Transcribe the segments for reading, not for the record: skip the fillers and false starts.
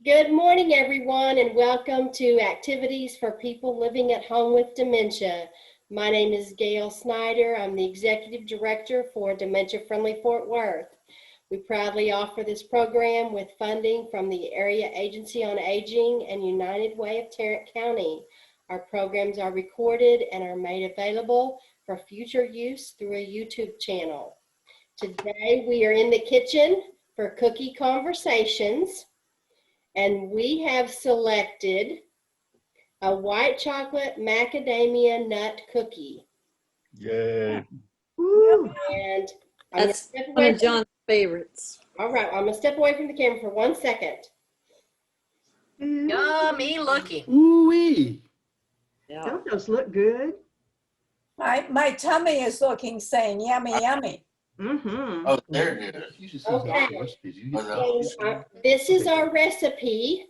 Good morning, everyone, and welcome to Activities for People Living at Home with Dementia. My name is Gail Snyder. I'm the Executive Director for Dementia Friendly Fort Worth. We proudly offer this program with funding from the Area Agency on Aging and United Way of Tarrant County. Our programs are recorded and are made available for future use through a YouTube channel. Today, we are in the kitchen for cookie conversations. And we have selected a white chocolate macadamia nut cookie. Yay. Woo. And that's one of John's favorites. All right, I'm gonna step away from the camera for 1 second. Yummy looking. Ooh-wee. Yeah. Don't those look good? My tummy is looking, saying yummy, yummy. Mm-hmm. Oh, there it is. Okay. This is our recipe,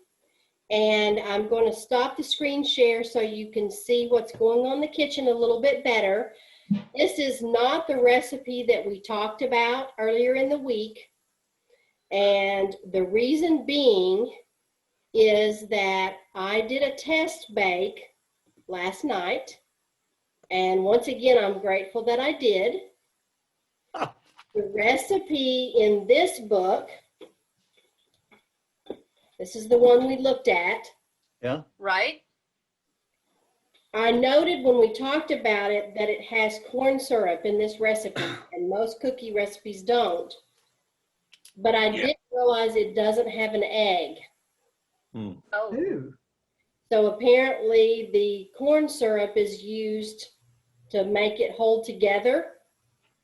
and I'm going to stop the screen share so you can see what's going on in the kitchen a little bit better. This is not the recipe that we talked about earlier in the week, and the reason being is that I did a test bake last night, and once again, I'm grateful that I did. The recipe in this book, this is the one we looked at. Yeah. Right? I noted when we talked about it that it has corn syrup in this recipe, and most cookie recipes don't. But I didn't realize it doesn't have an egg. Oh, Ooh. So apparently the corn syrup is used to make it hold together.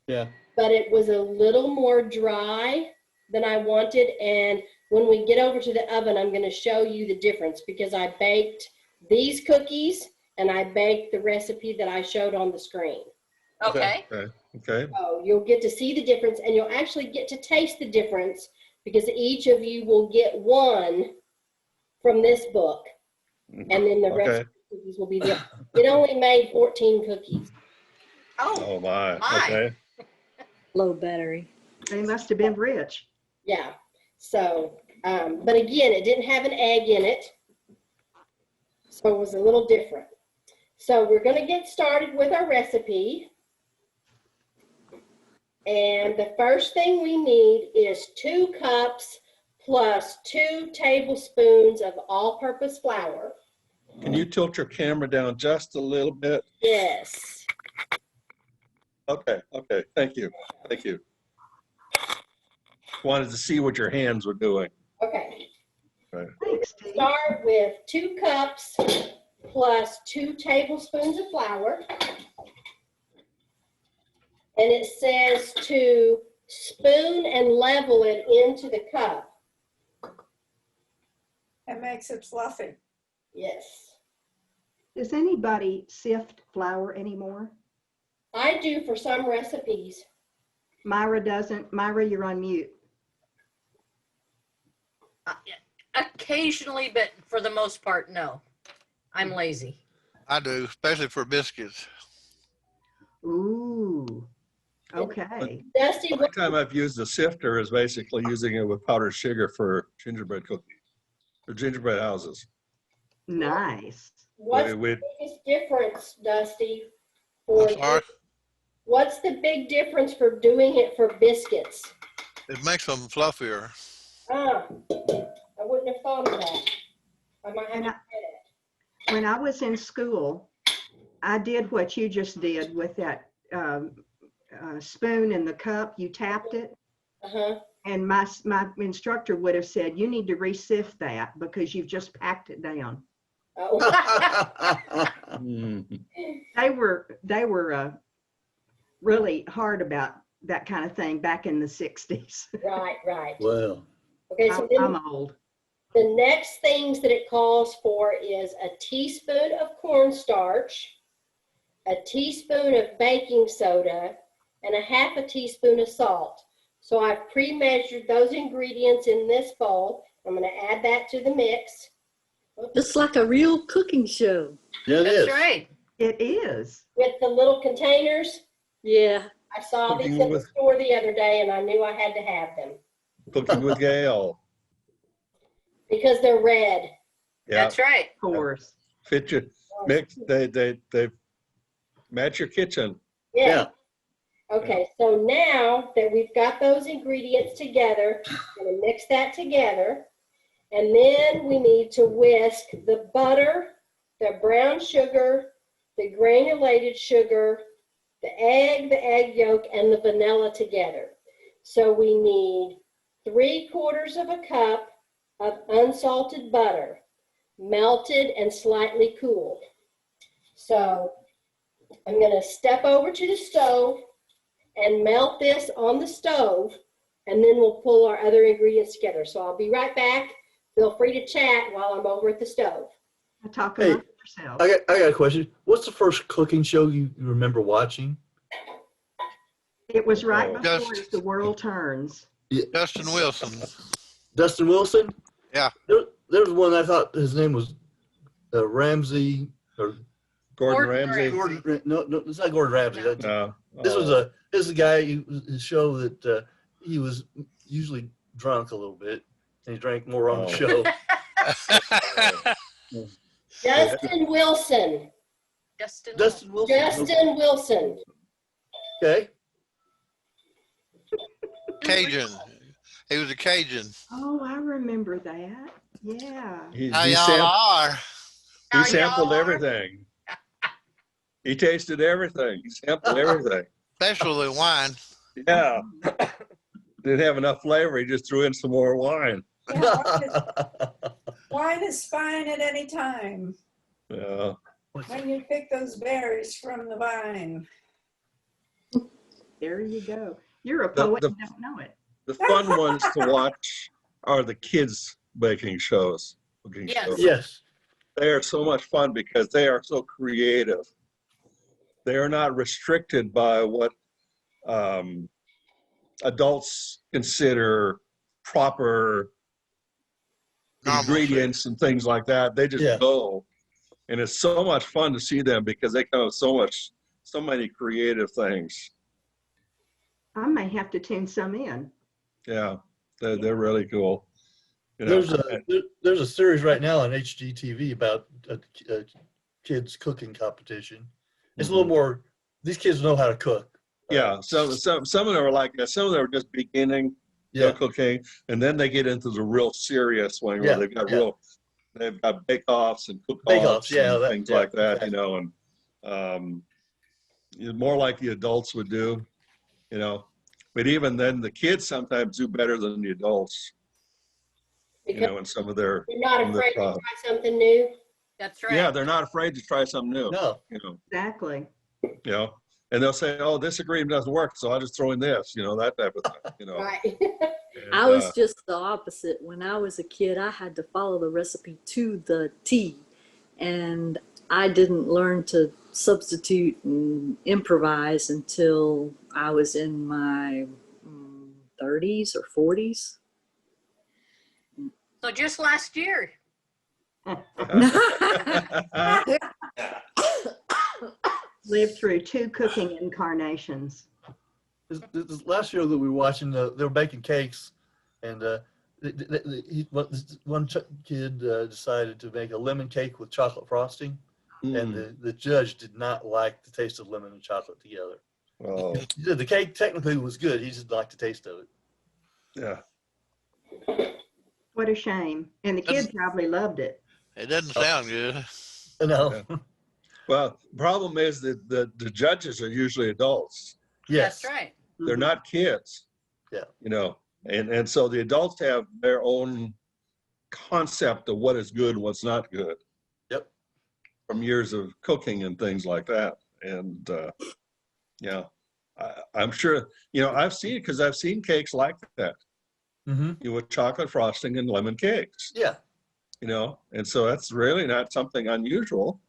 Yeah. But it was a little more dry than I wanted. And when we get over to the oven, I'm going to show you the difference because I baked these cookies and I baked the recipe that I showed on the screen. okay. Okay. So you'll get to see the difference and you'll actually get to taste the difference because each of you will get one from this book. And then the rest of the cookies will be different. It only made 14 cookies. Oh my. My. Okay. Low battery. They must have been rich. Yeah. So, but again, it didn't have an egg in it. So it was a little different. So we're going to get started with our recipe. And the first thing we need is 2 cups plus 2 tablespoons of all-purpose flour. Can you tilt your camera down just a little bit? Yes. Okay. Okay. Thank you. Thank you. Wanted to see what your hands were doing. Okay. Right. Thanks, Steve. Start with 2 cups plus 2 tablespoons of flour. And it says to spoon and level it into the cup. It makes it fluffy. Yes. Does anybody sift flour anymore? I do for some recipes. Myra doesn't. Myra, you're on mute. Occasionally, but for the most part, no. I'm lazy. I do, especially for biscuits. Ooh. Okay. Dusty, The only time I've used a sifter is basically using it with powdered sugar for gingerbread cookies, for gingerbread houses. Nice. what's the We- biggest difference, Dusty? For I'm sorry, what's the big difference for doing it for biscuits? it makes them fluffier. I wouldn't have thought of that. I might have And to I- try that. When I was in school, I did what you just did with that spoon in the cup. You tapped it. Uh-huh. And my instructor would have said, you need to re-sift that because you've just packed it down. Oh. Mhm. They were really hard about that kind of thing back in the 60s. Right, right. Well. Okay, so then I'm old. the next things that it calls for is a teaspoon of cornstarch, a teaspoon of baking soda, and a half a teaspoon of salt. So I've pre-measured those ingredients in this bowl. I'm going to add that to the mix. Just like a real cooking show. Yeah, That's right. It is. With the little containers, Yeah. I saw these Cooking at the with- store the other day and I knew I had to have them. Cooking with Gail. because they're red. Yeah, That's right. Of course. fit your mix. They match your kitchen. Yeah. Okay, so now that we've got those ingredients together, I'm gonna mix that together. And then we need to whisk the butter, the brown sugar, the granulated sugar, the egg yolk, and the vanilla together. So we need 3/4 of a cup of unsalted butter, melted and slightly cooled. So I'm gonna step over to the stove and melt this on the stove, and then we'll pull our other ingredients together. So I'll be right back. Feel free to chat while I'm over at the stove. Talk Hey, amongst yourselves. I got a question. What's the first cooking show you remember watching? It was right Oh. before As the World Turns. Dustin Wilson. Dustin Wilson? Yeah. There was one I thought his name was Ramsey or Gordon Gordon Ramsay. Gordon. No, it's not Gordon Ramsay. No. This was a guy. His show that he was usually drunk a little bit, and he drank more on the show. Justin Wilson. Justin. Dustin Wilson. Justin Wilson. Okay. Cajun. He was a Cajun. Oh, I remember that. Yeah. He How y'all are? How sampled y'all are? everything. He tasted everything. He sampled everything. Especially wine. Yeah. Didn't have enough flavor. He just threw in some more wine. Yeah, wine is fine at any time Yeah. when you pick those berries from the vine. There you go. You're a The- poet the- and don't know it. The fun ones to watch are the kids baking shows. Cooking Yes. shows. Yes. They are so much fun because they are so creative. They are not restricted by what adults consider proper Normal ingredients and things like that. They just Yeah. go, and it's so much fun to see them because they come up with so many creative things. I may have to tune some in. Yeah, they're really cool. You know, There's a series right now on HGTV about a kids cooking competition. It's a little more. These kids know how to cook. yeah. Some of them are like that. Some of them are just beginning Yeah. cooking, and then they get into the real serious one where Yeah, they've got bake-offs and Bake-offs, cook-offs yeah, and things yeah, like that, exactly. you know, and more like the adults would do, you know. But even then, the kids sometimes do better than the adults, you Because know, in some of their, you're not some of their afraid to products. try something new. That's right. Yeah, they're not afraid to try something new, No. Exactly. you know. And they'll say, "Oh, this ingredient doesn't work, so I'll just throw in this," you know, that type of thing, you know. Right. And, I was just the opposite. When I was a kid, I had to follow the recipe to the T, and I didn't learn to substitute and improvise until I was in my 30s or 40s. So just last year. Lived through 2 cooking incarnations. This last year that we were watching, they were baking cakes, and one kid decided to make a lemon cake with chocolate frosting, and the judge did not like the taste of lemon and chocolate together. Oh, The cake technically was good. He just liked the taste of it. yeah. What a shame. And the kids probably loved it. It doesn't sound good. No. Well, the problem is that the judges are usually adults. Yes. That's right. They're not kids. Yeah. You know, and so the adults have their own concept of what is good and what's not good. Yep. From years of cooking and things like that. And yeah, I'm sure, you know, I've seen cakes like that, Mm-hmm. you know, with chocolate frosting and lemon cakes, Yeah. you know, and so that's really not something unusual,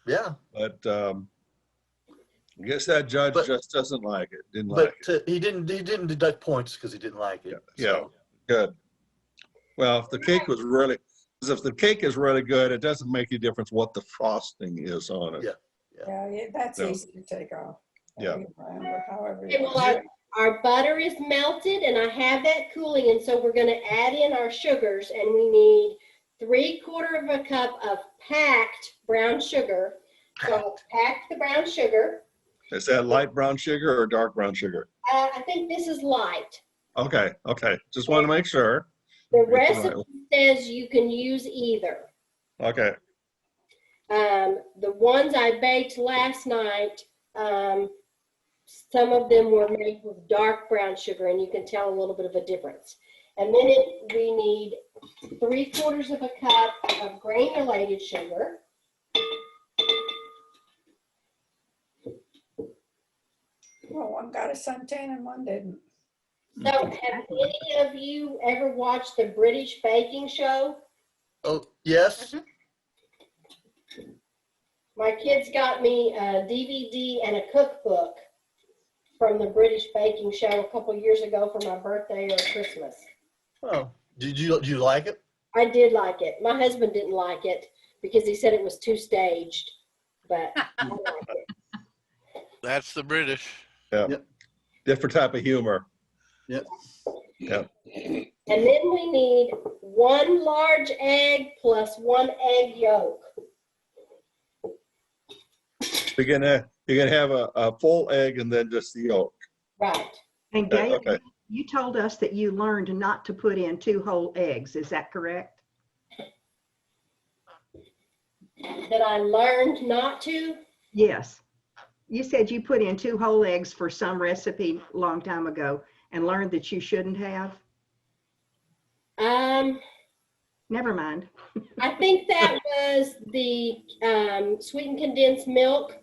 Yeah. but I guess that judge But- just doesn't like it, didn't But like it. he didn't deduct points because he didn't like it. Yeah. So, Good. Well, if the cake is really good, it doesn't make any difference what the frosting is on it. Yeah. Yeah, that's No. easy to take off. Yeah. However Okay, you well, want. Our butter is melted and I have that cooling, and so we're gonna add in our sugars, and we need 3/4 of a cup of packed brown sugar. So I'll pack the brown sugar. Is that light brown sugar or dark brown sugar? I think this is light. Okay, okay. Just want to make sure. The Get the right recipe one. says you can use either. Okay. The ones I baked last night, some of them were made with dark brown sugar, and you can tell a little bit of a difference. And then we need 3/4 of a cup of granulated sugar. Well, one got a suntan and one didn't. So have any of you ever watched the British baking show? Oh, yes. My kids got me a DVD and a cookbook from the British baking show a couple years ago for my birthday or Christmas. Oh, did you like it? I did like it. My husband didn't like it because he said it was too staged, but I liked it. That's the British. Yeah. Yep. Different type of humor. Yep. Yeah. And then we need 1 large egg plus 1 egg yolk. You're gonna have a full egg and then just the yolk. Right. And Gail, Okay. you told us that you learned not to put in 2 whole eggs. Is that correct? That I learned not to. Yes. You said you put in 2 whole eggs for some recipe a long time ago and learned that you shouldn't have. Never mind. I think that was the sweetened condensed milk.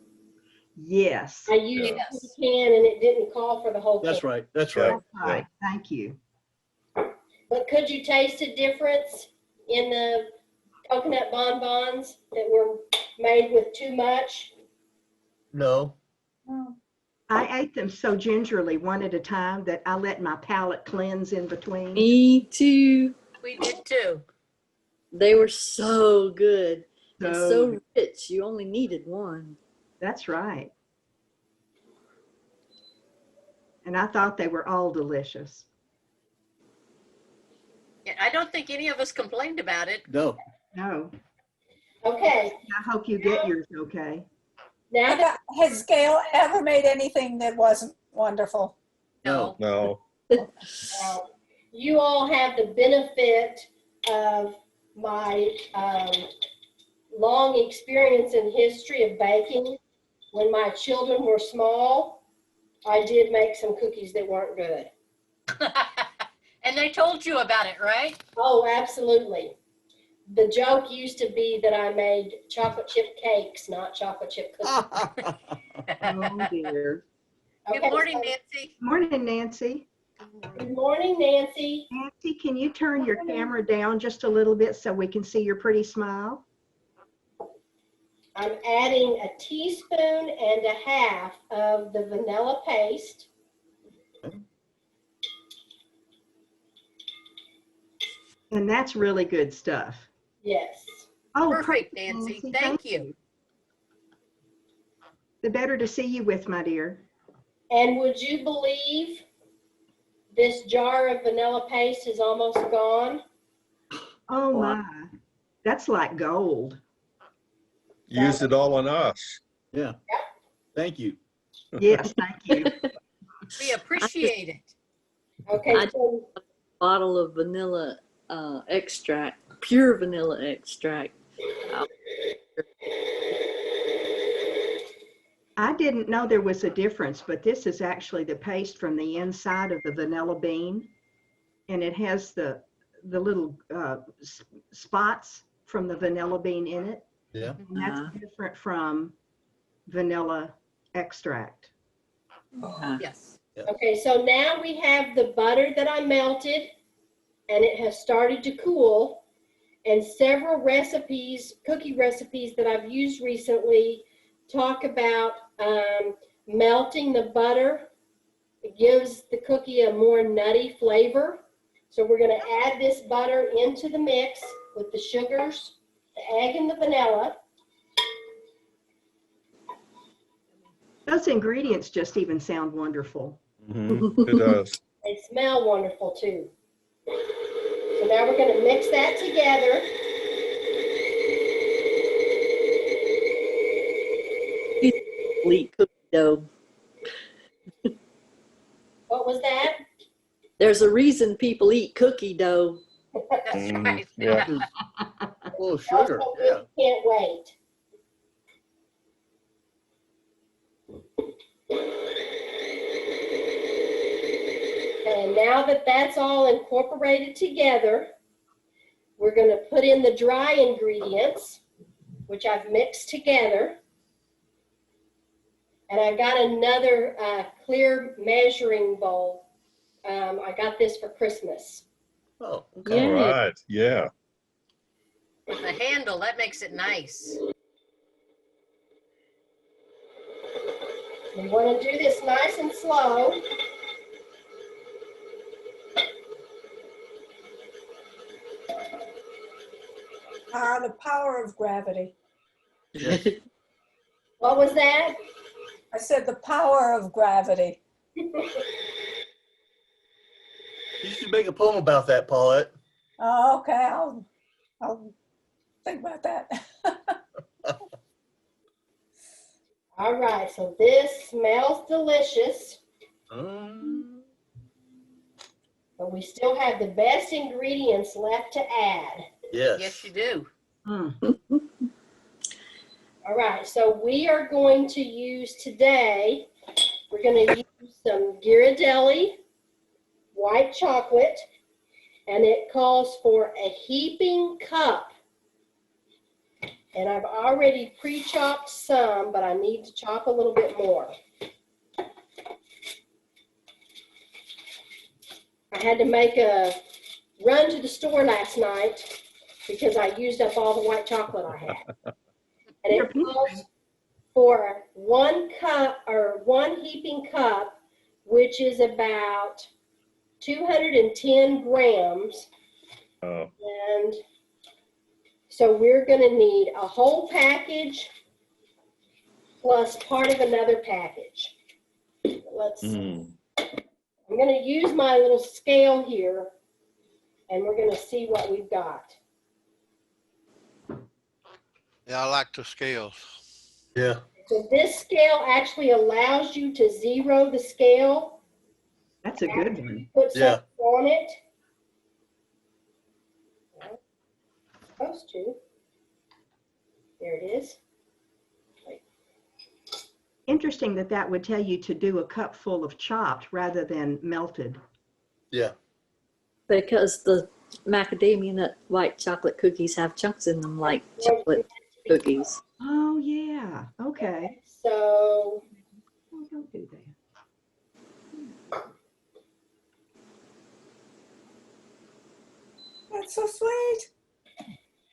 Yes. I used Yes. the can and it didn't call for the whole That's can. right. That's Yeah. right. That's right. Thank you. But could you taste a difference in the coconut bonbons that were made with too much? No. Oh, I ate them so gingerly one at a time that I let my palate cleanse in between. Me too. We did too. They were so good and So so rich. You only needed one. that's right. And I thought they were all delicious. Yeah, I don't think any of us complained about it. No. No, Okay, I hope you get yours okay. now that has Gail ever made anything that wasn't wonderful? Oh. No. No. you all have the benefit of my long experience in history of baking. When my children were small, I did make some cookies that weren't good. And they told you about it, right? Oh, absolutely. The joke used to be that I made chocolate chip cakes, not chocolate chip cookies. Oh dear. Good Okay, morning, so- Nancy. Morning, Nancy. Good morning, Nancy. Nancy, can you turn your camera down just a little bit so we can see your pretty smile? I'm adding 1.5 teaspoons of the vanilla paste. And that's really good stuff. Yes. Oh, Perfect, perfect, Nancy. Thank you. The better to see you with, my dear. And would you believe this jar of vanilla paste is almost gone? Oh Wow. my, that's like gold. Used it all on us. Yeah. Thank you. Yes, thank you. We appreciate it. Okay, I- so Bottle of vanilla extract, pure vanilla extract. I didn't know there was a difference, but this is actually the paste from the inside of the vanilla bean. And it has the little spots from the vanilla bean in it. Yeah. And that's different from vanilla extract. Yes. okay, so now we have the butter that I melted and it has started to cool. And several recipes, cookie recipes that I've used recently talk about melting the butter. It gives the cookie a more nutty flavor. So we're going to add this butter into the mix with the sugars, the egg, and the vanilla. Those ingredients just even sound wonderful. It does. They smell wonderful too. So now we're going to mix that together. Eat cookie dough. What was that? There's a reason people eat cookie dough. That's Mm, right. yeah. Full of sugar. Also, Yeah. Can't wait. And now that that's all incorporated together, we're going to put in the dry ingredients, which I've mixed together. And I've got another clear measuring bowl. I got this for Christmas. Oh, okay. All Yeah. right. Yeah. With the handle, that makes it nice. We want to do this nice and slow. The power of gravity. Yes. What was that? I said the power of gravity. You should make a poem about that, Paulette. Oh, okay, I'll think about that. All right, so this smells delicious, but we still have the best ingredients left to add. Yes. Yes, you do. All right, so we are going to use today, we're going to use some Ghirardelli white chocolate, and it calls for a heaping cup. And I've already pre-chopped some, but I need to chop a little bit more. I had to make a run to the store last night because I used up all the white chocolate I had. And it calls for 1 cup or 1 heaping cup, which is about 210 grams. Oh. And so we're going to need a whole package plus part of another package. Let's see. I'm going to use my little scale here, and we're going to see what we've got. Yeah, I like the scales. Yeah. So this scale actually allows you to zero the scale. That's a good one. Put Yeah. something on it. Supposed to. There it is. Interesting that that would tell you to do a cup full of chopped rather than melted. Yeah. Because the macadamia nut white chocolate cookies have chunks in them like chocolate cookies. Oh, yeah. Okay. So Oh, don't do that. That's so sweet.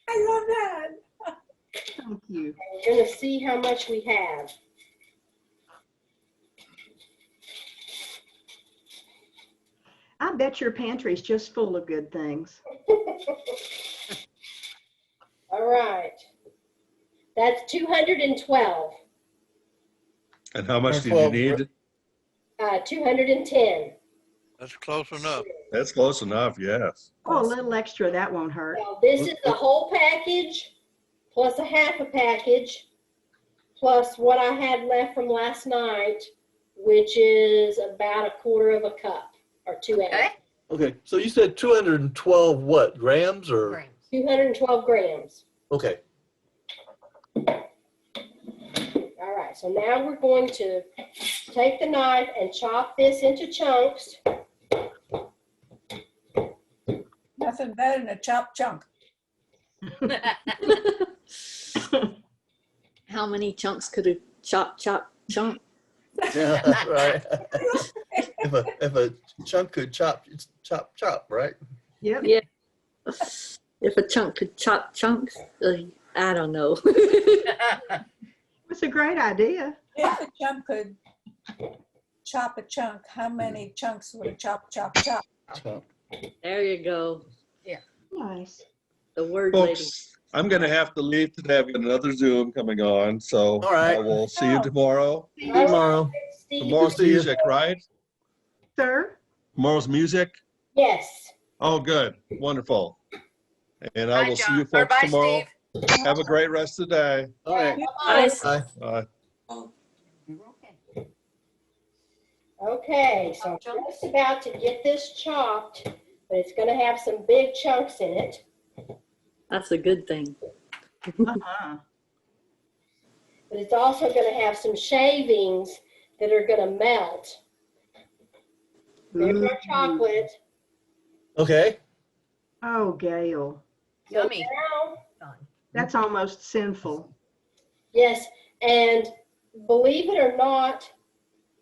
I love that. Thank you. we're going to see how much we have. I bet your pantry's just full of good things. All right. That's 212. And how much did you 12. need? 210. That's close enough. That's close enough. Yes. Oh, a little extra, that won't hurt. Now, this is the whole package plus a half a package plus what I had left from last night, which is about 1/4 of a cup or 2 ounces. Okay. Okay. So you said 212 what? Grams or? Grams. 212 grams. Okay. All right, so now we're going to take the knife and chop this into chunks. Nothing better than a chopped chunk. How many chunks could a chop chunk? Yeah, that's right. if a chunk could chop, it's chop, right? Yep. Yeah. If a chunk could chop chunks, I don't know. It's a great idea. If a chunk could chop a chunk, how many chunks would a chop? So, There you go. Nice. The word lady. Folks, I'm going to have to leave today. I've got another Zoom coming on. So All right. I will see you tomorrow. see you tomorrow. Steve, Tomorrow's See you. Tuesday, right? Sir? Tomorrow's music? Yes. Oh, good. Wonderful. And I Bye, will see John. you Or folks bye, tomorrow. Steve. Have a great rest of the day. All right. Nice. Bye. Bye. Okay, so I'm just about to get this chopped, but it's going to have some big chunks in it. That's a good thing. Uh-huh. But it's also going to have some shavings that are going to melt. There's our chocolate. Okay. Oh, Gail, So Yummy. now, Done. that's almost sinful. yes, and believe it or not,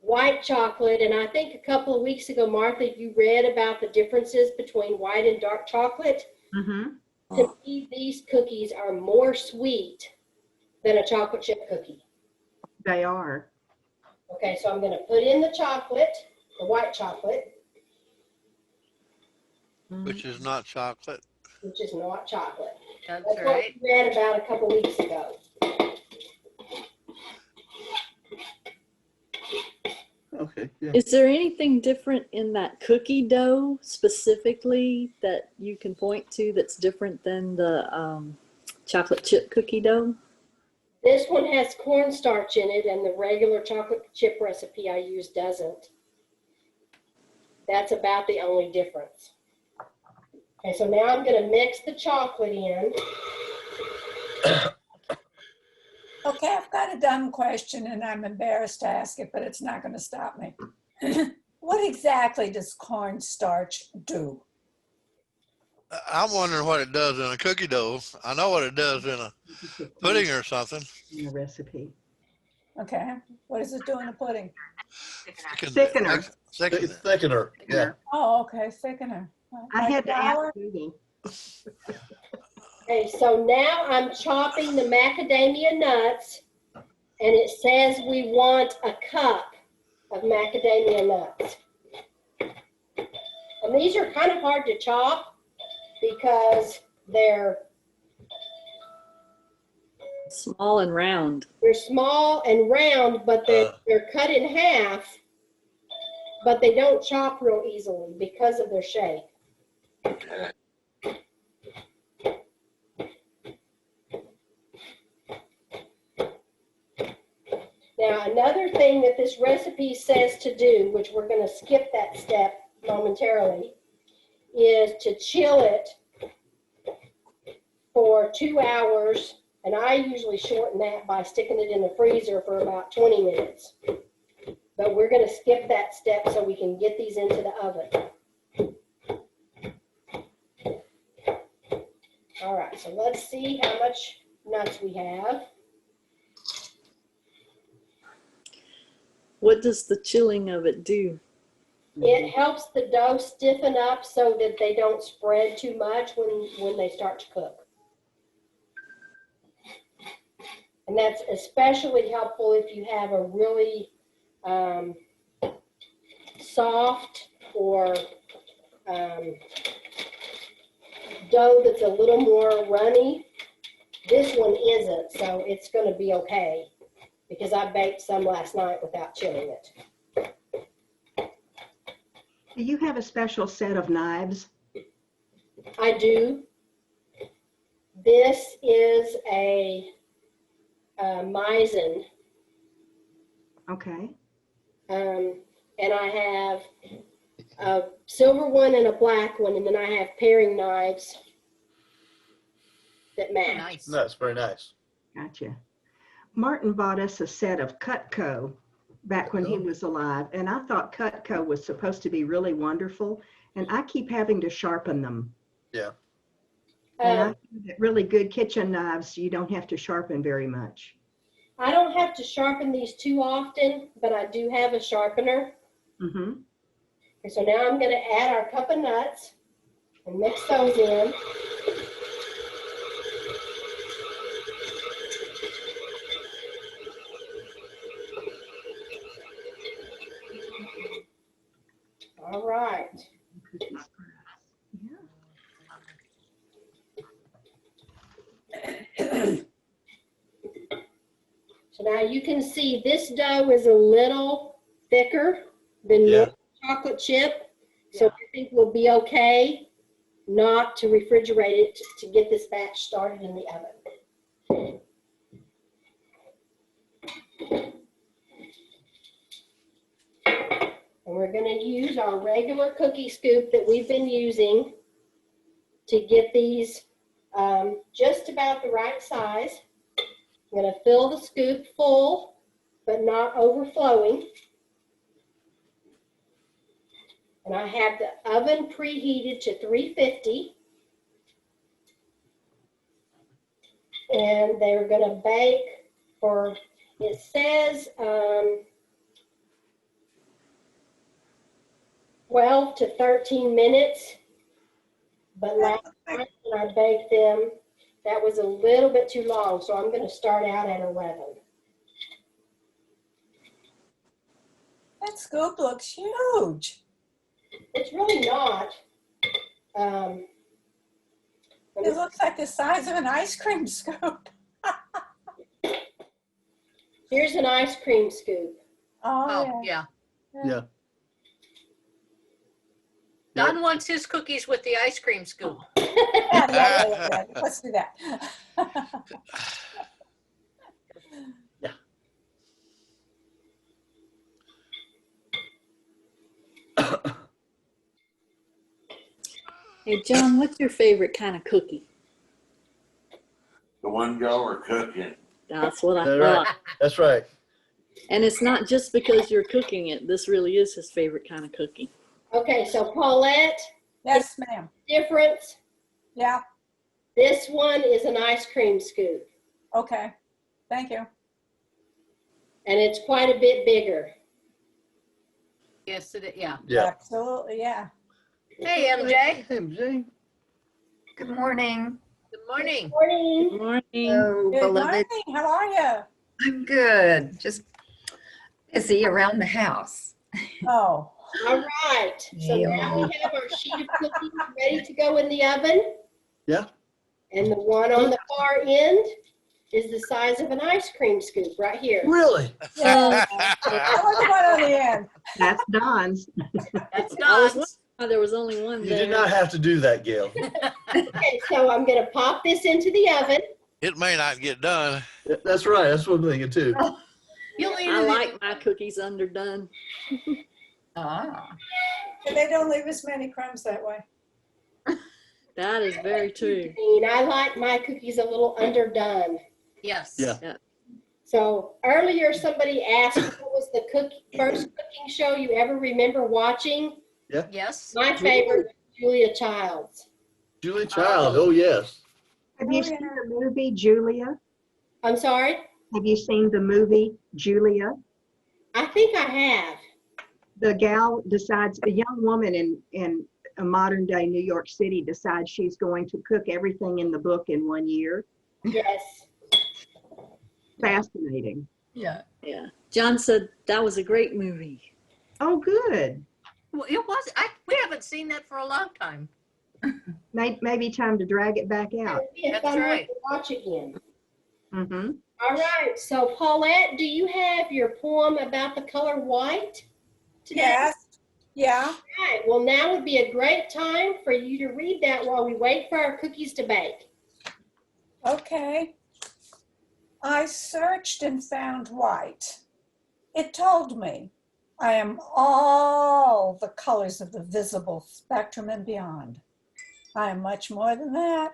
white chocolate, and I think a couple of weeks ago, Martha, you read about the differences between white and dark chocolate. Mm-hmm. To me, these cookies are more sweet than a chocolate chip cookie. They are. Okay, so I'm going to put in the chocolate, the white chocolate, Which is not chocolate. which is not chocolate. That's That's what right. we read about a couple weeks ago. Okay. Yeah. Is there anything different in that cookie dough specifically that you can point to that's different than the chocolate chip cookie dough? This one has cornstarch in it, and the regular chocolate chip recipe I use doesn't. That's about the only difference. Okay, so now I'm going to mix the chocolate in. Okay, I've got a dumb question and I'm embarrassed to ask it, but it's not going to stop me. What exactly does cornstarch do? I'm wondering what it does in a cookie dough. I know what it does in a pudding or something. In the recipe. Okay, what does it do in the pudding? Thickener. Thicken it. Thickener. Yeah. Oh, okay, thickener. I Like had to ask flour? Google. Okay, so now I'm chopping the macadamia nuts, and it says we want a cup of macadamia nuts. And these are kind of hard to chop because they're Small and round. small and round, but they're cut in half, but they don't chop real easily because of their shape. Now, another thing that this recipe says to do, which we're going to skip that step momentarily, is to chill it for 2 hours. And I usually shorten that by sticking it in the freezer for about 20 minutes. But we're going to skip that step so we can get these into the oven. All right, so let's see how much nuts we have. What does the chilling of it do? It helps the dough stiffen up so that they don't spread too much when they start to cook. And that's especially helpful if you have a really soft or dough that's a little more runny. This one isn't, so it's going to be okay because I baked some last night without chilling it. Do you have a special set of knives? I do. This is a Meissen. Okay. And I have a silver one and a black one, and then I have paring knives that match. Nice. That's very nice. Gotcha. Martin bought us a set of Cutco back when he was alive, and I thought Cutco was supposed to be really wonderful, and I keep having to sharpen them. Yeah. And I think that really good kitchen knives, you don't have to sharpen very much. I don't have to sharpen these too often, but I do have a sharpener. Mm-hmm. Okay, so now I'm going to add our cup of nuts and mix those in. All right. So now you can see this dough is a little thicker than Yeah. chocolate chip. So I think we'll be okay not to refrigerate it to get this batch started in the oven. And we're going to use our regular cookie scoop that we've been using to get these just about the right size. I'm going to fill the scoop full, but not overflowing. And I have the oven preheated to 350. And they're going to bake for, it says, 12 to 13 minutes. But last time when I baked them, that was a little bit too long. So I'm going to start out at 11. That scoop looks huge. It's really not. It looks like the size of an ice cream scoop. Here's an ice cream scoop. Oh, yeah. Yeah. Don wants his cookies with the ice cream scoop. Yeah. Let's do that. Hey, John, what's your favorite kind of cookie? The one y'all are cooking. That's what I That's thought. right. That's right. And it's not just because you're cooking it. This really is his favorite kind of cookie. Okay, so Paulette, Yes, ma'am. difference. Yeah. This one is an ice cream scoop, Okay. Thank you. and it's quite a bit bigger. Yes, it is. Yeah. Yeah. Absolutely. Yeah. Hey, MJ. Hey, MJ. Good morning. Good morning. Morning. Good morning. Hello, Good beloved. morning. How are you? I'm good. Just busy around the house. Oh. All right, so now we have our sheet of cookies ready to go in the oven. Yeah. And the one on the far end is the size of an ice cream scoop right here. Really? Yeah. I was the one on the end. That's Don's. That's I was Don's. wondering why there was only one You there. did not have to do that, Gail. Okay, so I'm gonna pop this into the oven. It may not get done. That's right. That's what I'm thinking too. You'll eat I it. like my cookies underdone. Ah, And they don't leave as many crumbs that way. That is very true. And I like my cookies a little underdone. Yes. Yeah. So earlier somebody asked what was the first cooking show you ever remember watching? Yes. My favorite was Julia Child's. Julie Child. Oh, yes. Have you Oh, seen yeah. the movie Julia? I'm sorry? Have you seen the movie Julia? I think I have. The gal decides, a young woman in a modern day New York City decides she's going to cook everything in the book in 1 year. Yes. Fascinating. yeah. Yeah. John said that was a great movie. Oh, good. Well, it was. We haven't seen that for a long time. Maybe time to drag it back out. It'd be a That's fun one right. to watch again. Mm-hmm. All right. So Paulette, do you have your poem about the color white today? Yes. Yeah. All right. Well, now would be a great time for you to read that while we wait for our cookies to bake. Okay. I searched and found white. It told me I am all the colors of the visible spectrum and beyond. I am much more than that.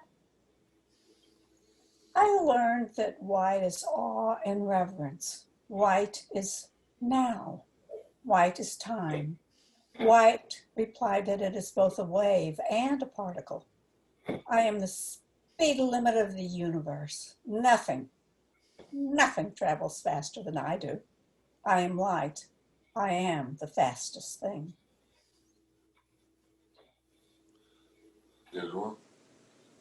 I learned that white is awe and reverence. White is now. White is time. White replied that it is both a wave and a particle. I am the speed limit of the universe. Nothing travels faster than I do. I am light. I am the fastest thing. Good one.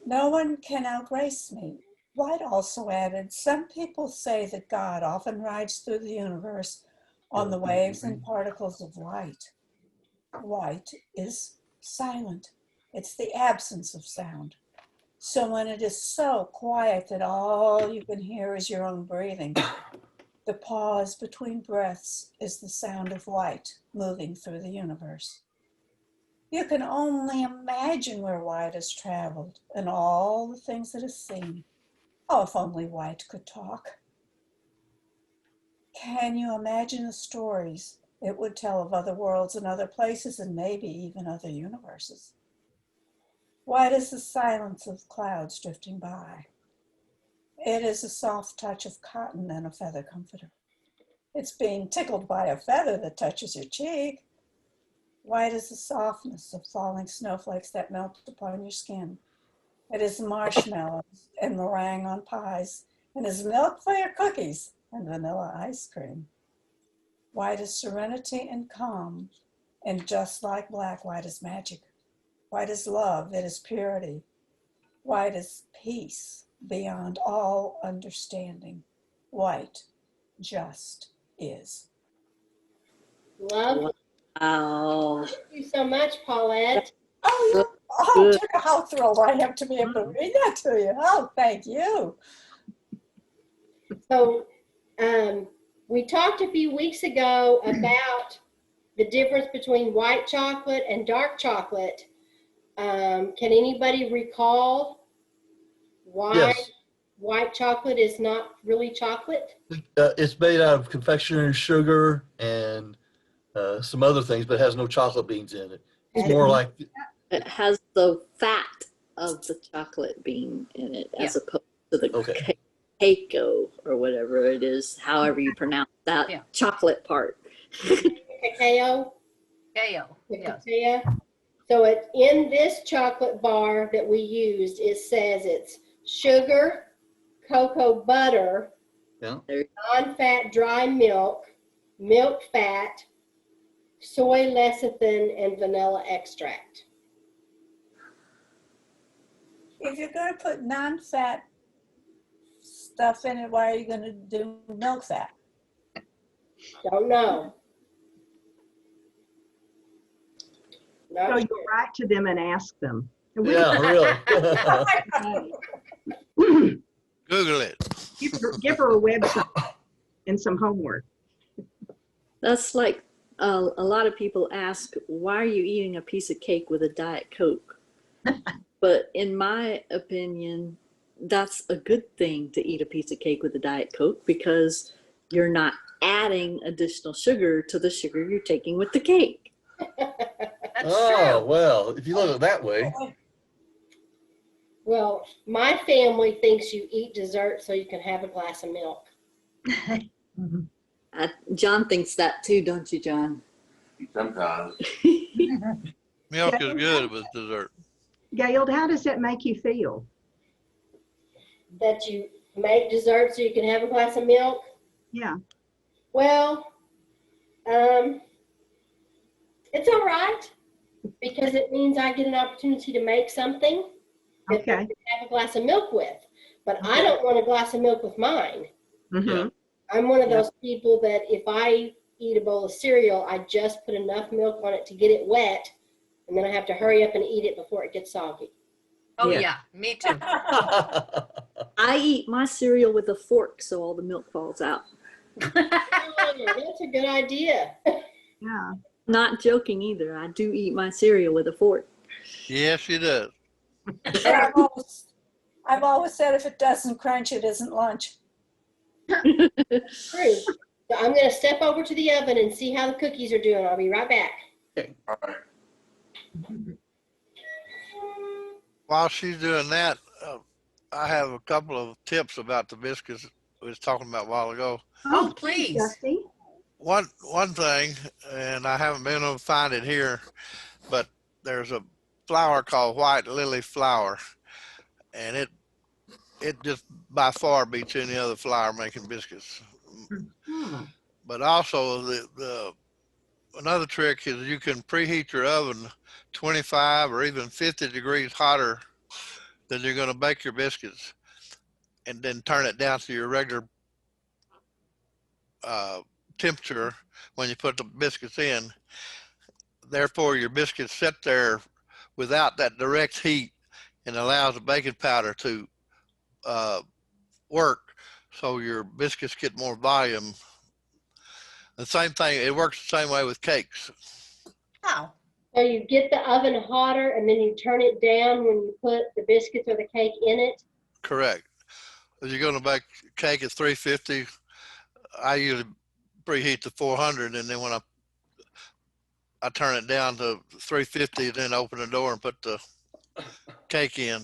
No one can outgrace me. White also added, some people say that God often rides through the universe on the waves and particles of light. White is silent. It's the absence of sound. So when it is so quiet that all you can hear is your own breathing, The pause between breaths is the sound of white moving through the universe. You can only imagine where white has traveled and all the things it has seen. Oh, if only white could talk. Can you imagine the stories it would tell of other worlds and other places and maybe even other universes? White is the silence of clouds drifting by. It is the soft touch of cotton and a feather comforter. It's being tickled by a feather that touches your cheek. White is the softness of falling snowflakes that melt upon your skin. It is marshmallows and meringue on pies, and is milk for your cookies and vanilla ice cream. White is serenity and calm, and just like black, white is magic. White is love, it is purity. White is peace beyond all understanding. White just is. Love. Wow. Thank you so much, Paulette. Oh, how thrilled I am to be able to read that to you. Oh, thank you. So we talked a few weeks ago about the difference between white chocolate and dark chocolate. Can anybody recall why Yes. white chocolate is not really chocolate? It's made out of confectionery sugar and some other things, but it has no chocolate beans in it. It's more like, It has the fat of the chocolate bean in it as opposed to the okay. cacao or whatever it is, however you pronounce that chocolate part. Cacao? Kale. The Yes. cacao. So in this chocolate bar that we used, it says it's sugar, cocoa butter, Yeah. non-fat dry milk, milk fat, soy lecithin, and vanilla extract. If you're going to put non-fat stuff in it, why are you going to do milk fat? Don't know. Not So sure. you write to them and ask them. And we Yeah, really. Google it. give her a website and some homework. That's like a lot of people ask, why are you eating a piece of cake with a Diet Coke? But in my opinion, that's a good thing to eat a piece of cake with a Diet Coke because you're not adding additional sugar to the sugar you're taking with the cake. That's Oh, true. well, if you look at it that way. Well, my family thinks you eat dessert so you can have a glass of milk. John thinks that too, don't you, John? Sometimes. Milk is good with dessert. Gail, how does that make you feel? That you make dessert so you can have a glass of milk? Yeah. Well, it's all right because it means I get an opportunity to make something that I Okay. can have a glass of milk with. But I don't want a glass of milk with mine. Mm-hmm. I'm one of those people that if I eat a bowl of cereal, I just put enough milk on it to get it wet, and then I have to hurry up and eat it before it gets soggy. Oh, Yeah. yeah. Me too. I eat my cereal with a fork so all the milk falls out. Oh, that's a good idea. Yeah. Not joking either. I do eat my cereal with a fork. Yes, she does. I've always said if it doesn't crunch, it isn't lunch. True. So I'm going to step over to the oven and see how the cookies are doing. I'll be right back. All right. While she's doing that, I have a couple of tips about the biscuits we was talking about a while ago. Oh, please. Dusty. One thing, and I haven't been able to find it here, but there's a flour called white lily flour, and it just by far beats any other flour making biscuits. Hmm. But also the another trick is you can preheat your oven 25 or even 50 degrees hotter than you're going to bake your biscuits, and then turn it down to your regular temperature when you put the biscuits in. Therefore, your biscuits sit there without that direct heat and allows the baking powder to work so your biscuits get more volume. The same thing, it works the same way with cakes. How? So you get the oven hotter and then you turn it down when you put the biscuits or the cake in it? Correct. If you're going to bake cake at 350, I usually preheat to 400, and then when I turn it down to 350, then open the door and put the cake in,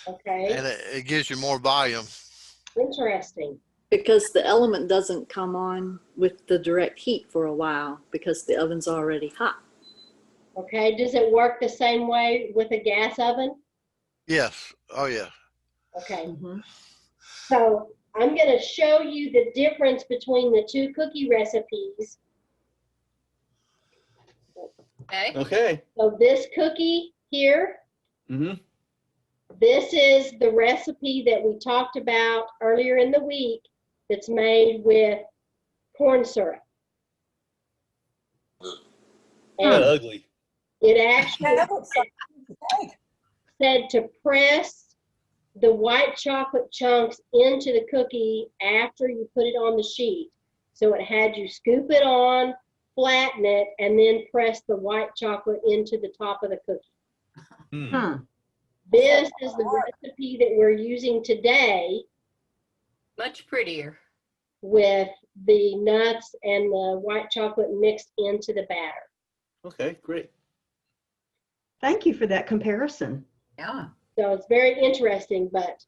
Okay, and it gives you more volume. interesting. Because the element doesn't come on with the direct heat for a while because the oven's already hot. Okay, does it work the same way with a gas oven? Yes. Oh, yeah. Okay, Mhm. so I'm gonna show you the difference between the two cookie recipes. Okay. Okay. So this cookie here, Mm-hmm. this is the recipe that we talked about earlier in the week that's made with corn syrup. Kind And of ugly. it actually That looks like a cake. said to press the white chocolate chunks into the cookie after you put it on the sheet. So it had you scoop it on, flatten it, and then press the white chocolate into the top of the cookie. Hmm. Hmm. This is the recipe that we're using today Much prettier. with the nuts and the white chocolate mixed into the batter. Okay, great. Thank you for that comparison. Yeah. So it's very interesting, but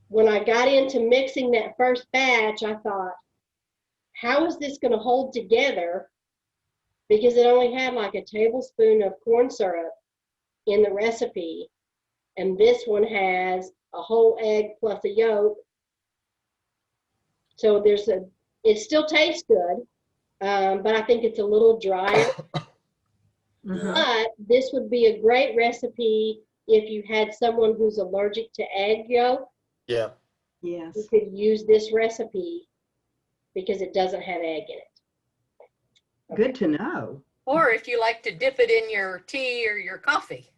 when I got into mixing that first batch, I thought, how is this going to hold together? Because it only had like a tablespoon of corn syrup in the recipe. And this one has a whole egg plus a yolk. So it still tastes good, but I think it's a little drier. Mhm. But this would be a great recipe if you had someone who's allergic to egg yolk. Yeah. You Yes. could use this recipe because it doesn't have egg in it. Good to know. Or if you like to dip it in your tea or your coffee.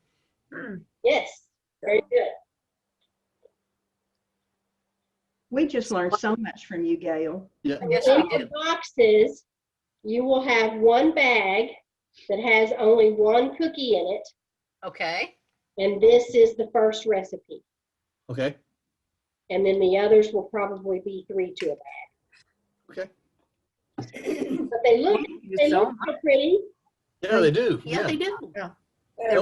Yes, very good. We just learned so much from you, Gail. Yeah. Yes, In we the do. boxes, you will have one bag that has only one cookie in it, Okay. and this is the first recipe. Okay. And then the others will probably be 3 to a bag. Okay. But they look Thank you so much. so pretty. Yeah, they do. Yeah, they do. That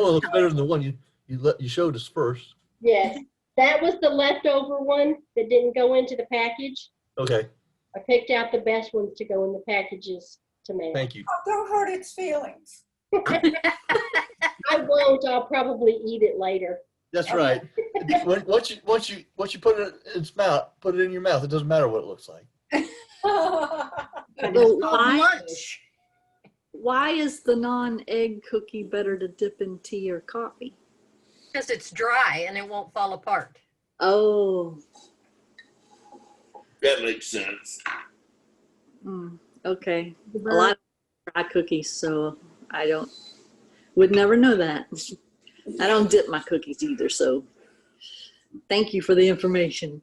one looks better than the one you showed us first. Yes, that was the leftover one that didn't go into the package. Okay. I picked out the best ones to go in the packages to mail. Thank you. Oh, don't hurt its feelings. I won't. I'll probably eat it later. That's right. Once you put it in its mouth, put it in your mouth. It doesn't matter what it looks like. So Lunch. why is the non-egg cookie better to dip in tea or coffee? Because it's dry and it won't fall apart. Oh, That makes sense. okay. A lot of dry cookies, so I would never know that. I don't dip my cookies either, so thank you for the information.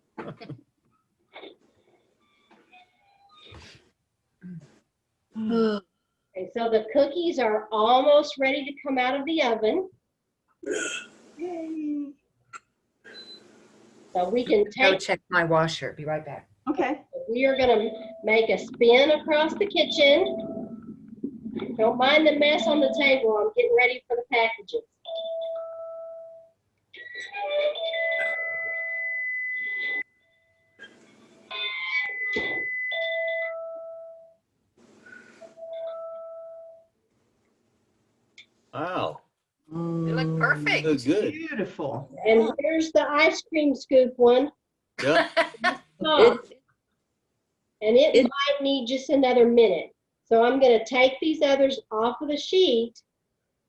Okay, so the cookies are almost ready to come out of the oven. Yay. So we can Go take, check my washer. Be right back. Okay. we are gonna make a spin across the kitchen. Don't mind the mess on the table. I'm getting ready for the packages. Wow. They look perfect. Good. Good. Beautiful. And here's the ice cream scoop one. Yeah. Oh, and it it- might need just another minute. So I'm gonna take these others off of the sheet.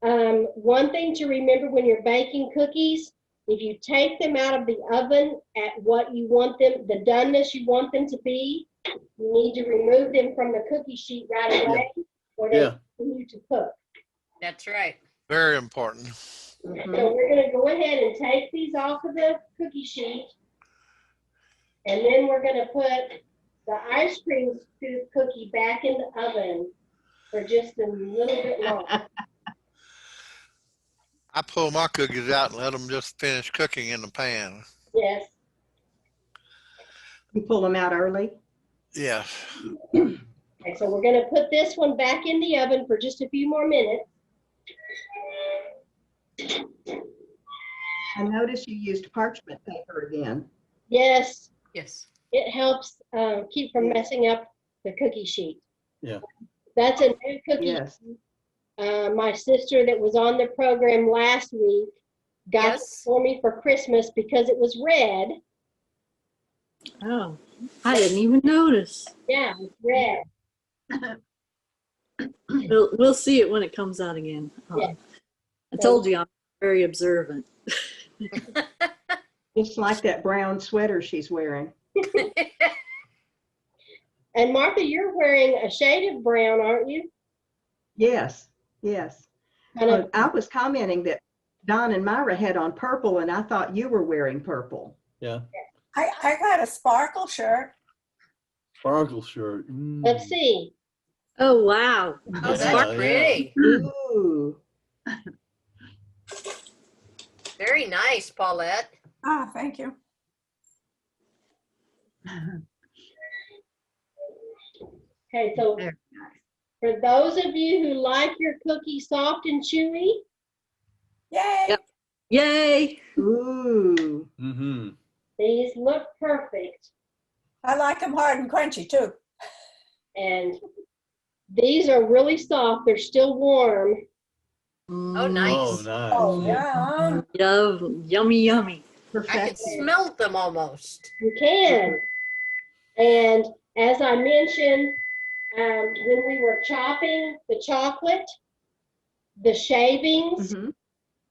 One thing to remember when you're baking cookies, if you take them out of the oven at what you want them, the doneness you want them to be, you need to remove them from the cookie sheet right away or they Yeah. continue to cook. That's right. Very important. So we're gonna go ahead and take these off of the cookie sheet. And then we're gonna put the ice cream scoop cookie back in the oven for just a little bit longer. I pull my cookies out and let them just finish cooking in the pan. Yes. You pull them out early? Yeah. Okay, so we're gonna put this one back in the oven for just a few more minutes. I noticed you used parchment paper again. Yes, Yes. it helps keep from messing up the cookie sheet. Yeah. That's a new cookie. Yes. My sister that was on the program last week got Yes. it for me for Christmas because it was red. Oh, I didn't even notice. Yeah, it's red. We'll see it when it comes out again. Yeah. I told you I'm very observant. Just like that brown sweater she's wearing. And Martha, you're wearing a shade of brown, aren't you? Yes, yes. Kind of, I was commenting that Don and Myra had on purple, and I thought you were wearing purple. Yeah. I got a sparkle shirt. Sparkle shirt. let's see. Oh, wow. Oh, Yeah, that's yeah. pretty. Ooh. Very nice, Paulette. Ah, thank you. Okay, so Very for those of you who like your cookie soft and chewy, Yay. Yep. Yay. Ooh. Mm-hmm. these look perfect. I like them hard and crunchy too. And these are really soft. They're still warm. Oh, nice. Oh, nice. Oh, yeah. Yummy, yummy. I can Perfect. smell them almost. You can. And as I mentioned, when we were chopping the chocolate, the shavings, Mhm.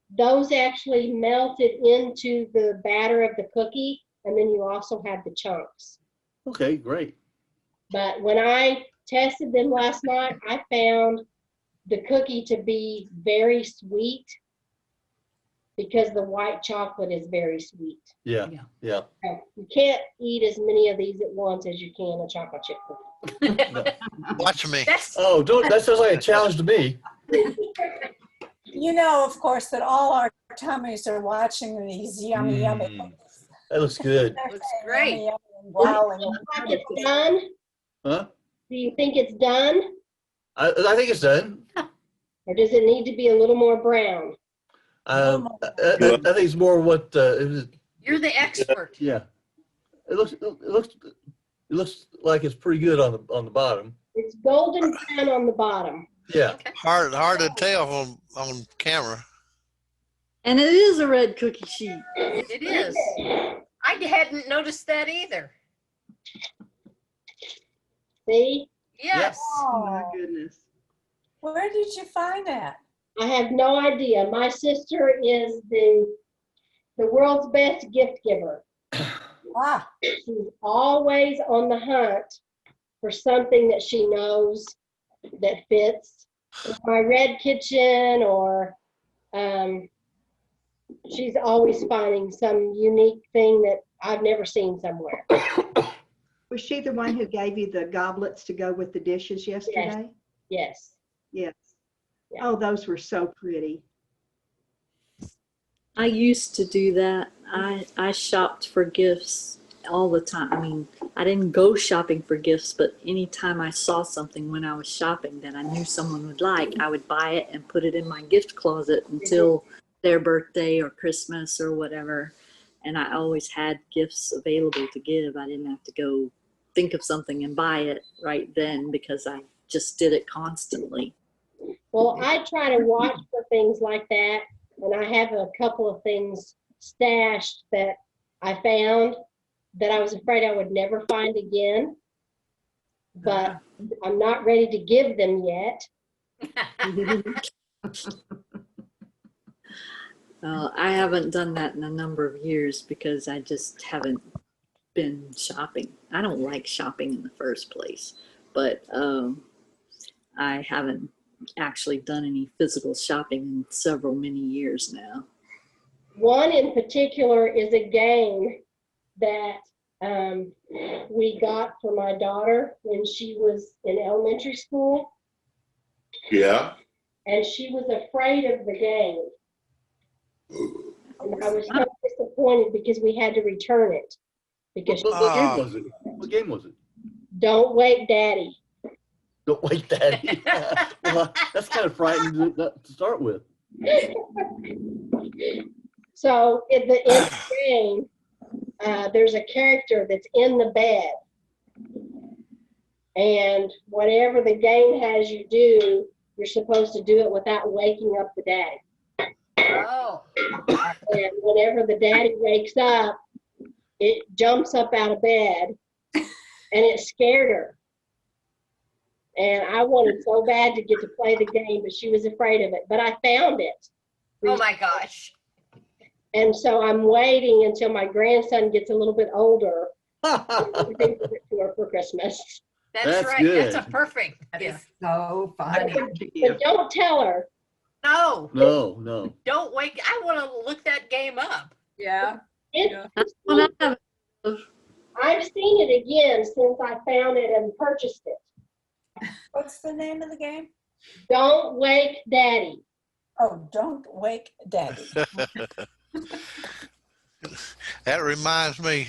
those actually melted into the batter of the cookie. And then you also had the chunks. Okay, great. But when I tested them last night, I found the cookie to be very sweet because the white chocolate is very sweet. Yeah, Yeah. yeah. You can't eat as many of these at once as you can a chocolate chip cookie. Watch me. That's Oh, that sounds like a challenge to me. You know, of course, that all our tummies are watching these yummy, yummy. Mm, that looks good. They're Looks saying great. yummy, yummy and growling. Looks like it's done. Huh? Do you think it's done? I think it's done. Or does it need to be a little more brown? I think it's more what you're the expert. yeah. It looks like it's pretty good on the bottom. It's golden brown on the bottom. Yeah. Okay. Hard to tell on camera. And it is a red cookie sheet. It is. I hadn't noticed that either. See? Yes. Oh my Oh, goodness. where did you find that? I have no idea. My sister is the world's best gift giver. Ah, She's always on the hunt for something that she knows that fits. My red kitchen, or she's always finding some unique thing that I've never seen somewhere. Was she the one who gave you the goblets to go with the dishes yesterday? Yes. Yes. Yeah. Oh, those were so pretty. I used to do that. I shopped for gifts all the time. I mean, I didn't go shopping for gifts, but anytime I saw something when I was shopping that I knew someone would like, I would buy it and put it in my gift closet until their birthday or Christmas or whatever. And I always had gifts available to give. I didn't have to go think of something and buy it right then because I just did it constantly. Well, I try to watch for things like that, and I have a couple of things stashed that I found that I was afraid I would never find again, but I'm not ready to give them yet. I haven't done that in a number of years because I just haven't been shopping. I don't like shopping in the first place, but I haven't actually done any physical shopping in many years now. One in particular is a game that we got for my daughter when she was in elementary school, Yeah. and she was afraid of the game. And I was so disappointed because we had to return it. Because What game was it? What game was it? Don't Wake Daddy. Don't wait, Daddy. Well, that's kind of frightening to start with. So in the game, there's a character that's in the bed. And whatever the game has you do, you're supposed to do it without waking up the daddy. Oh. And whenever the daddy wakes up, it jumps up out of bed, and it scared her. And I wanted so bad to get to play the game, but she was afraid of it. But I found it. Oh my gosh. And so I'm waiting until my grandson gets a little bit older to give it to her for Christmas. That's right. good. That's a perfect That gift. is so funny. But don't tell her. No, No. don't wake. I want to look that game up. Yeah. That's what I have. I've seen it again since I found it and purchased it. What's the name of the game? Don't Wake Daddy. Oh, Don't Wake Daddy. That reminds me,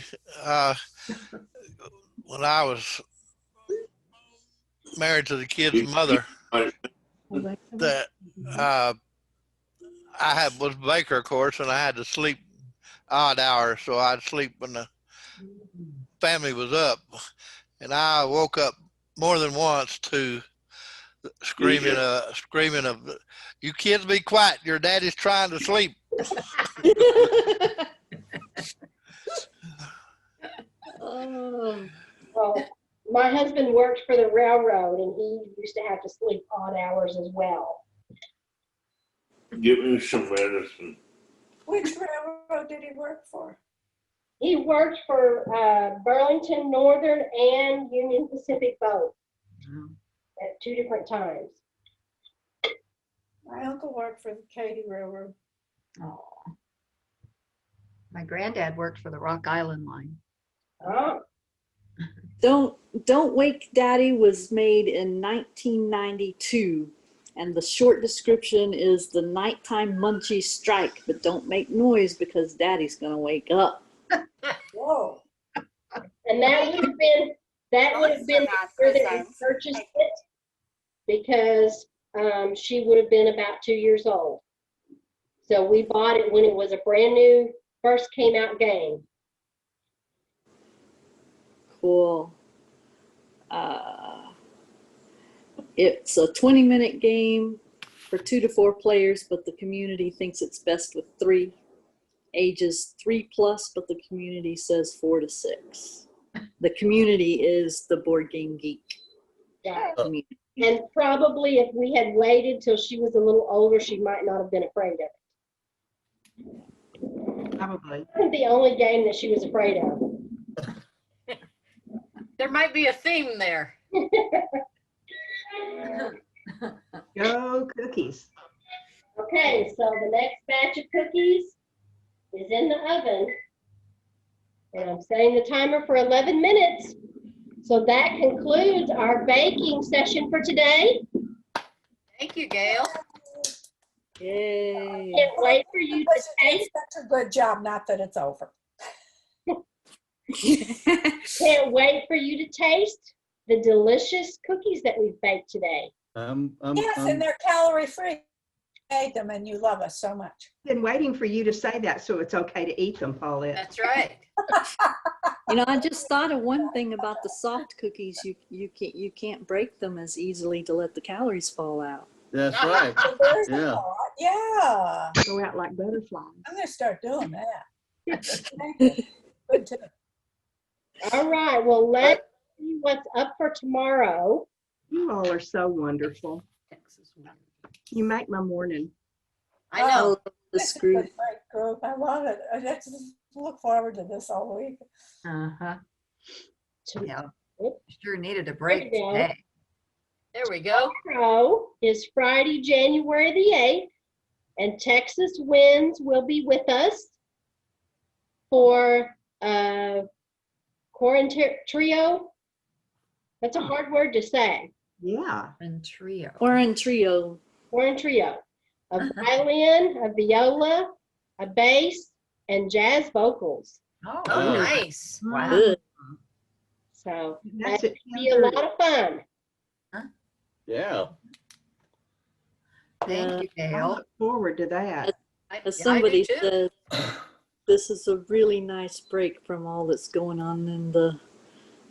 when I was married to the kid's mother, that I was baker, of course, and I had to sleep odd hours, so I'd sleep when the family was up, and I woke up more than once to screaming of, "You kids be quiet! Your daddy's trying to sleep." Oh, Well, my husband worked for the railroad, and he used to have to sleep odd hours as well. Give me some medicine. Which railroad did he work for? He worked for Burlington Northern and Union Pacific both at 2 different times. My uncle worked for the Katy Railroad. Oh. My granddad worked for the Rock Island Line. Oh, Don't Wake Daddy was made in 1992, and the short description is the nighttime munchies strike, but don't make noise because Daddy's gonna wake up. Whoa. and that would have been the year that we purchased it, because she would have been about 2 years old. So we bought it when it was a brand new, first came out game. Cool. It's a 20-minute game for 2 to 4 players, but the community thinks it's best with 3. Ages 3+, but the community says 4 to 6. The community is the Board Game Geek Yeah. community. And probably if we had waited till she was a little older, she might not have been afraid of it. Probably. It wasn't the only game that she was afraid of. There might be a theme there. Go cookies. Okay, so the next batch of cookies is in the oven. And I'm setting the timer for 11 minutes. So that concludes our baking session for today. Thank you, Gail. Yay. Can't wait for you to Listen, taste. it's such a good job, not that it's over. Can't wait for you to taste the delicious cookies that we've baked today. Yes, and they're calorie free. Ate them and you love us so much. Been waiting for you to say that, so it's okay to eat them, Paulette. That's right. You know, I just thought of one thing about the soft cookies. You can't break them as easily to let the calories fall out. That's right. There's a Yeah. thought. Yeah. Go out like butterflies. I'm gonna start doing that. Good tip. All right, well, let's see what's up for tomorrow. You all are so wonderful. You make my morning. I know. The This is a screw. great group. I love it. I just look forward to this all week. Uh-huh. Yeah. Oop. Sure needed a break There you go. today. There we go. Tomorrow is Friday, January the 8th, and Texas Winds will be with us for Trio. That's a hard word to say. Yeah. And trio. We're in trio. Trio. A violin, a viola, a bass, and jazz vocals. Oh, Oh, Wow. nice. wow. Good. So That's that at should be a lot 10:30. of fun. Yeah. Thank you, I Gail. look forward to that. As Yeah, I do somebody too. said, this is a really nice break from all that's going on in the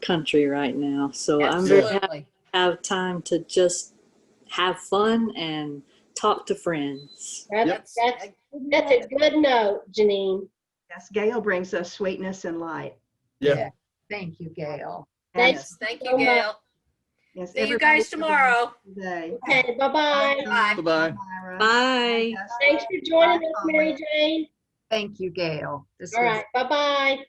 country right now. So I'm very happy Absolutely. to have time to just have fun and talk to friends. That's a good note, Janine. Yes, Gail brings us sweetness and light. Yeah. Thank you, Gail. Thanks. Yes, thank so you, much. Gail. Yes, See you everybody guys have a tomorrow. wonderful day. Okay, bye-bye. Bye. Bye-bye. Myra. Bye. Dusty. Thanks for joining Bye, us, Mary Colin. Jane. Thank you, Gail. This All was right, bye-bye.